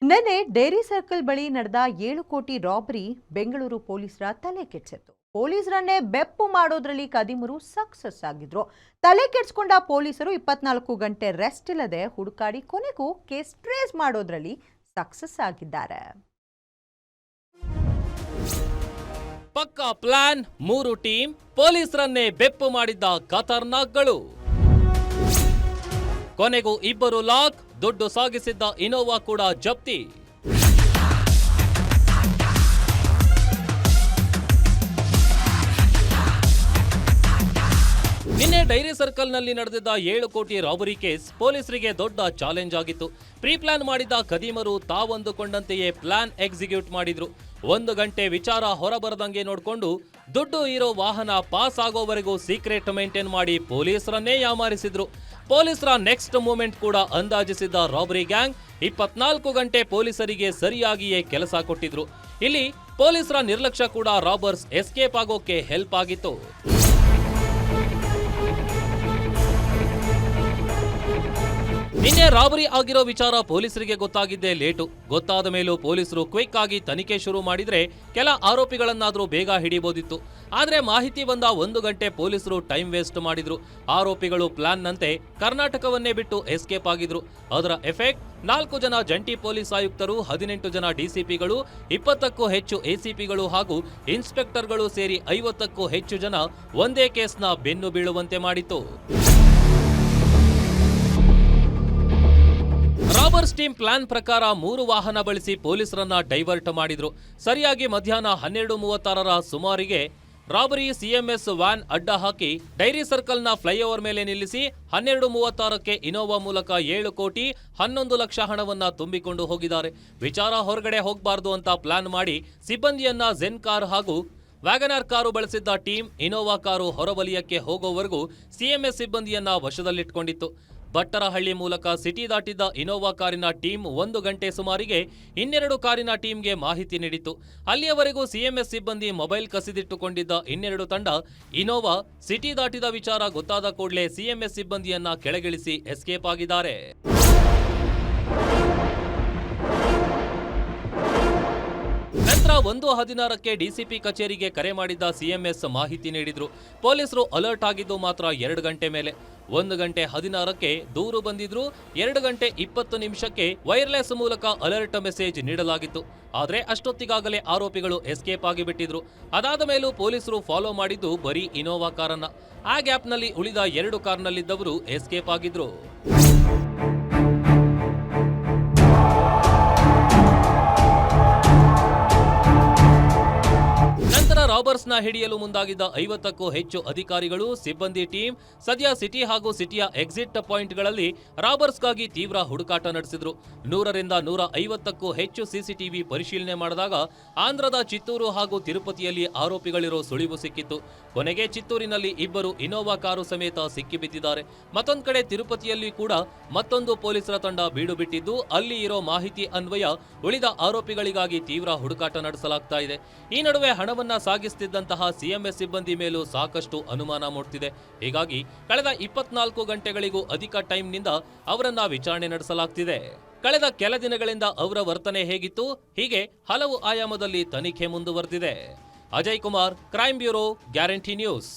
ನೆನ್ನೆ dairy circle ಬಳಿ ನಡೆದ 7 ಕೋಟಿ ರಾಬರಿ ಬೆಂಗಳೂರು ಪೊಲೀಸರ ತಲೆ ಕೆಡಿಸಿತ್ತು. ಪೊಲೀಸರನ್ನೇ ಬೆಪ್ಪು ಮಾಡೋದ್ರಲ್ಲಿ ಕದಿಮರು ಸಕ್ಸಸ್ ಆಗಿದ್ರು. ತಲೆ ಕೆಡಿಸಿಕೊಂಡ ಪೊಲೀಸರು 24 ಗಂಟೆ ರೆಸ್ಟ್ ಇಲ್ಲದೆ ಹುಡುಕಾಡಿ ಕೊನೆಗೂ ಕೇಸ್ ಟ್ರೇಸ್ ಮಾಡೋದ್ರಲ್ಲಿ ಸಕ್ಸಸ್ ಆಗಿದ್ದಾರೆ. ಪಕ್ಕಾ ಪ್ಲಾನ್, 3 ಟೀಮ್, ಪೊಲೀಸರನ್ನೇ ಬೆಪ್ಪು ಮಾಡಿದ್ದ ಖತರ್ನಾಕ್ಗಳು. ಕೊನೆಗೂ 2 ಲಾಕ್, ದುಡ್ಡು ಸಾಗಿಸಿದ್ದ ಇನೋವಾ ಕೂಡ ಜಪ್ತಿ. ನಿನ್ನೆ ಡೈರಿ ಸರ್ಕಲ್ನಲ್ಲಿ ನಡೆದಿದ್ದ 7 ಕೋಟಿ ರಾಬರಿ ಕೇಸ್ ಪೊಲೀಸರಿಗೆ ದೊಡ್ಡ ಚಾಲೆಂಜ್ ಆಗಿತ್ತು. ಪ್ರೀ ಪ್ಲಾನ್ ಮಾಡಿದ್ದ ಕದೀಮರು ತಾವಂದುಕೊಂಡಂತೆಯೇ ಪ್ಲಾನ್ ಎಕ್ಸಿಕ್ಯೂಟ್ ಮಾಡಿದ್ರು. 1 ಗಂಟೆ ವಿಚಾರ ಹೊರಬರದಂಗೆ ನೋಡಿಕೊಂಡು ದುಡ್ಡು ಇರೋ ವಾಹನ ಪಾಸ್ ಆಗೋವರೆಗೂ ಸೀಕ್ರೆಟ್ ಮೇಂಟೈನ್ ಮಾಡಿ ಪೊಲೀಸರನ್ನೇ ಯಾಮಾರಿಸಿದ್ರು. ಪೊಲೀಸರ ನೆಕ್ಸ್ಟ್ ಮೂವ್ಮೆಂಟ್ ಕೂಡ ಅಂದಾಜಿಸಿದ್ದ ರಾಬರಿ ಗ್ಯಾಂಗ್ 24 ಗಂಟೆ ಪೊಲೀಸರಿಗೆ ಸರಿಯಾಗಿಯೇ ಕೆಲಸ ಕೊಟ್ಟಿದ್ರು. ಇಲ್ಲಿ ಪೊಲೀಸರ ನಿರ್ಲಕ್ಷ್ಯ ಕೂಡ ರಾಬರ್ಸ್ ಎಸ್ಕೇಪ್ ಆಗೋಕೆ ಹೆಲ್ಪ್ ಆಗಿತ್ತು. ನಿನ್ನೆ ರಾಬರಿ ಆಗಿರೋ ವಿಚಾರ ಪೊಲೀಸರಿಗೆ ಗೊತ್ತಾಗಿದ್ದೇ ಲೇಟು. ಗೊತ್ತಾದ ಮೇಲೂ ಪೊಲೀಸರು ಕ್ವಿಕ್ ಆಗಿ ತನಿಖೆ ಶುರು ಮಾಡಿದ್ರೆ ಕೆಲ ಆರೋಪಿಗಳನ್ನಾದ್ರೂ ಬೇಗ ಹಿಡಿಬೋದಿತ್ತು. ಆದ್ರೆ ಮಾಹಿತಿ ಬಂದ 1 ಗಂಟೆ ಪೊಲೀಸರು ಟೈಮ್ ವೇಸ್ಟ್ ಮಾಡಿದ್ರು. ಆರೋಪಿಗಳು ಪ್ಲಾನ್ನಂತೆ ಕರ್ನಾಟಕವನ್ನೇ ಬಿಟ್ಟು ಎಸ್ಕೇಪ್ ಆಗಿದ್ರು. ಅದರ ಎಫೆಕ್ಟ್ 4 ಜನ ಜಂಟಿ ಪೊಲೀಸ್ ಆಯುಕ್ತರು, 18 ಜನ ಡಿಸಿಪಿಗಳು, 20ಕ್ಕೂ ಹೆಚ್ಚು ಎಸಿಪಿಗಳು ಹಾಗೂ ಇನ್ಸ್ಪೆಕ್ಟರ್ಗಳು ಸೇರಿ 50ಕ್ಕೂ ಹೆಚ್ಚು ಜನ ಒಂದೇ ಕೇಸ್ನ ಬೆನ್ನು ಬೀಳುವಂತೆ ಮಾಡಿತು. ರಾಬರ್ಸ್ ಟೀಮ್ ಪ್ಲಾನ್ ಪ್ರಕಾರ 3 ವಾಹನ ಬಳಸಿ ಪೊಲೀಸರನ್ನ ಡೈವರ್ಟ್ ಮಾಡಿದ್ರು. ಸರಿಯಾಗಿ ಮಧ್ಯಾಹ್ನ 12:36ರ ಸುಮಾರಿಗೆ ರಾಬರಿ ಸಿಎಂಎಸ್ ವ್ಯಾನ್ ಅಡ್ಡ ಹಾಕಿ ಡೈರಿ ಸರ್ಕಲ್ನ ಫ್ಲೈಓವರ್ ಮೇಲೆ ನಿಲ್ಲಿಸಿ 12:36ಕ್ಕೆ ಇನೋವಾ ಮೂಲಕ 7 ಕೋಟಿ 11 ಲಕ್ಷ ಹಣವನ್ನ ತುಂಬಿಕೊಂಡು ಹೋಗಿದ್ದಾರೆ. ವಿಚಾರ ಹೊರಗಡೆ ಹೋಗಬಾರ್ದು ಅಂತ ಪ್ಲಾನ್ ಮಾಡಿ ಸಿಬ್ಬಂದಿಯನ್ನ ಝೆನ್ ಕಾರ್ ಹಾಗೂ ವ್ಯಾಗನಾರ್ ಕಾರು ಬಳಸಿದ್ದ ಟೀಮ್ ಇನೋವಾ ಕಾರು ಹೊರವಲಯಕ್ಕೆ ಹೋಗೋವರೆಗೂ ಸಿಎಂಎಸ್ ಸಿಬ್ಬಂದಿಯನ್ನ ವಶದಲ್ಲಿಟ್ಕೊಂಡಿತ್ತು. ಬಟ್ಟರಹಳ್ಳಿ ಮೂಲಕ ಸಿಟಿ ದಾಟಿದ್ದ ಇನೋವಾ ಕಾರಿನ ಟೀಮ್ 1 ಗಂಟೆ ಸುಮಾರಿಗೆ ಇನ್ನೆರಡು ಕಾರಿನ ಟೀಮ್ಗೆ ಮಾಹಿತಿ ನೀಡಿತು. ಅಲ್ಲಿಯವರೆಗೂ ಸಿಎಂಎಸ್ ಸಿಬ್ಬಂದಿ ಮೊಬೈಲ್ ಕಸಿದಿಟ್ಟುಕೊಂಡಿದ್ದ ಇನ್ನೆರಡು ತಂಡ ಇನೋವಾ ಸಿಟಿ ದಾಟಿದ ವಿಚಾರ ಗೊತ್ತಾದ ಕೂಡಲೇ ಸಿಎಂಎಸ್ ಸಿಬ್ಬಂದಿಯನ್ನ ಕೆಳಗಿಳಿಸಿ ಎಸ್ಕೇಪ್ ಆಗಿದ್ದಾರೆ. ನಂತರ 1:16ಕ್ಕೆ ಡಿಸಿಪಿ ಕಚೇರಿಗೆ ಕರೆ ಮಾಡಿದ್ದ ಸಿಎಂಎಸ್ ಮಾಹಿತಿ ನೀಡಿದ್ರು. ಪೊಲೀಸರು ಅಲರ್ಟ್ ಆಗಿದ್ದು ಮಾತ್ರ 2 ಗಂಟೆ ಮೇಲೆ. 1 ಗಂಟೆ 16ಕ್ಕೆ ದೂರು ಬಂದಿದ್ರು. 2 ಗಂಟೆ 20 ನಿಮಿಷಕ್ಕೆ ವೈರ್ಲೆಸ್ ಮೂಲಕ ಅಲರ್ಟ್ ಮೆಸೇಜ್ ನೀಡಲಾಗಿತ್ತು. ಆದ್ರೆ ಅಷ್ಟೊತ್ತಿಗಾಗಲೇ ಆರೋಪಿಗಳು ಎಸ್ಕೇಪ್ ಆಗಿಬಿಟ್ಟಿದ್ರು. ಅದಾದ ಮೇಲೂ ಪೊಲೀಸರು ಫಾಲೋ ಮಾಡಿದ್ದು ಬರೀ ಇನೋವಾ ಕಾರನ್ನ. ಆ ಗ್ಯಾಪ್ನಲ್ಲಿ ಉಳಿದ 2 ಕಾರ್ನಲ್ಲಿದ್ದವರು ಎಸ್ಕೇಪ್ ಆಗಿದ್ರು. ರಾಬರ್ಸ್ನ ಹಿಡಿಯಲು ಮುಂದಾಗಿದ್ದ 50ಕ್ಕೂ ಹೆಚ್ಚು ಅಧಿಕಾರಿಗಳು, ಸಿಬ್ಬಂದಿ ಟೀಮ್ ಸದ್ಯ ಸಿಟಿ ಹಾಗೂ ಸಿಟಿಯ ಎಕ್ಸಿಟ್ ಪಾಯಿಂಟ್ಗಳಲ್ಲಿ ರಾಬರ್ಸ್ಗಾಗಿ ತೀವ್ರ ಹುಡುಕಾಟ ನಡೆಸಿದ್ರು. 100ರಿಂದ 150ಕ್ಕೂ ಹೆಚ್ಚು ಸಿಸಿಟಿವಿ ಪರಿಶೀಲನೆ ಮಾಡಿದಾಗ ಆಂಧ್ರದ ಚಿತ್ತೂರು ಹಾಗೂ ತಿರುಪತಿಯಲ್ಲಿ ಆರೋಪಿಗಳಿರೋ ಸುಳಿವು ಸಿಕ್ಕಿತ್ತು. ಕೊನೆಗೆ ಚಿತ್ತೂರಿನಲ್ಲಿ 2 ಇನೋವಾ ಕಾರು ಸಮೇತ ಸಿಕ್ಕಿಬಿದ್ದಿದ್ದಾರೆ. ಮತ್ತೊಂದು ಕಡೆ ತಿರುಪತಿಯಲ್ಲಿ ಕೂಡ ಮತ್ತೊಂದು ಪೊಲೀಸರ ತಂಡ ಬೀಡು ಬಿಟ್ಟಿದ್ದು, ಅಲ್ಲಿ ಇರೋ ಮಾಹಿತಿ ಅನ್ವಯ ಉಳಿದ ಆರೋಪಿಗಳಿಗಾಗಿ ತೀವ್ರ ಹುಡುಕಾಟ ನಡೆಸಲಾಗ್ತಾ ಇದೆ. ಈ ನಡುವೆ ಹಣವನ್ನ ಸಾಗಿಸುತ್ತಿದ್ದಂತಹ ಸಿಎಂಎಸ್ ಸಿಬ್ಬಂದಿ ಮೇಲೂ ಸಾಕಷ್ಟು ಅನುಮಾನ ಮೂಡ್ತಿದೆ. ಹೀಗಾಗಿ ಕಳೆದ 24 ಗಂಟೆಗಳಿಗೂ ಅಧಿಕ ಟೈಮ್ನಿಂದ ಅವರನ್ನ ವಿಚಾರಣೆ ನಡೆಸಲಾಗ್ತಿದೆ. ಕಳೆದ ಕೆಲ ದಿನಗಳಿಂದ ಅವರ ವರ್ತನೆ ಹೇಗಿತ್ತು, ಹೀಗೆ ಹಲವು ಆಯಾಮದಲ್ಲಿ ತನಿಖೆ ಮುಂದುವರೆದಿದೆ. Ajay Kumar, crime bureau, guarantee news.